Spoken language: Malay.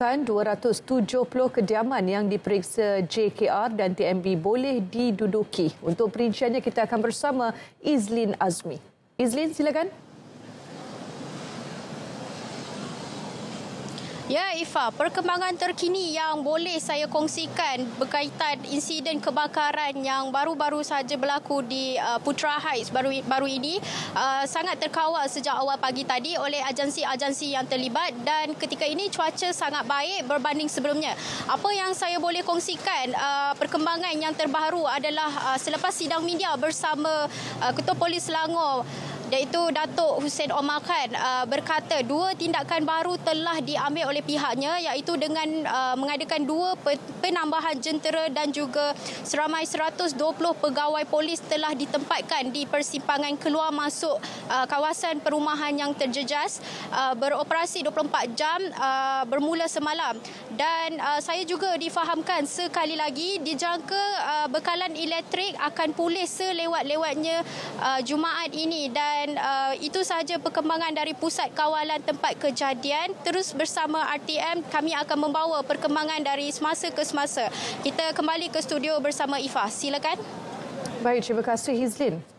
270 kediaman yang diperiksa JKR dan TMB boleh diduduki. Untuk perinciannya kita akan bersama Izlin Azmi. Izlin, silakan. Ya, Ifa, perkembangan terkini yang boleh saya kongsikan berkaitan insiden kebakaran yang baru-baru saja berlaku di Putra Heights baru ini sangat terkawal sejak awal pagi tadi oleh agensi-agensi yang terlibat, dan ketika ini cuaca sangat baik berbanding sebelumnya. Apa yang saya boleh kongsikan, perkembangan yang terbaru adalah selepas sidang media bersama Ketua Polis Selangor, iaitu Datuk Hussein Omar Khan, berkata dua tindakan baru telah diambil oleh pihaknya, iaitu dengan mengadakan dua penambahan jentera dan juga seramai 120 pegawai polis telah ditempatkan di persimpangan keluar masuk kawasan perumahan yang terjejas, beroperasi 24 jam bermula semalam. Dan saya juga difahamkan sekali lagi dijangka bekalan elektrik akan pulih selewat-lewatnya Jumaat ini. Dan itu sahaja perkembangan dari Pusat Kawalan Tempat Kejadian. Terus bersama RTM, kami akan membawa perkembangan dari semasa ke semasa. Kita kembali ke studio bersama Ifah. Silakan. Baik, terima kasih Izlin.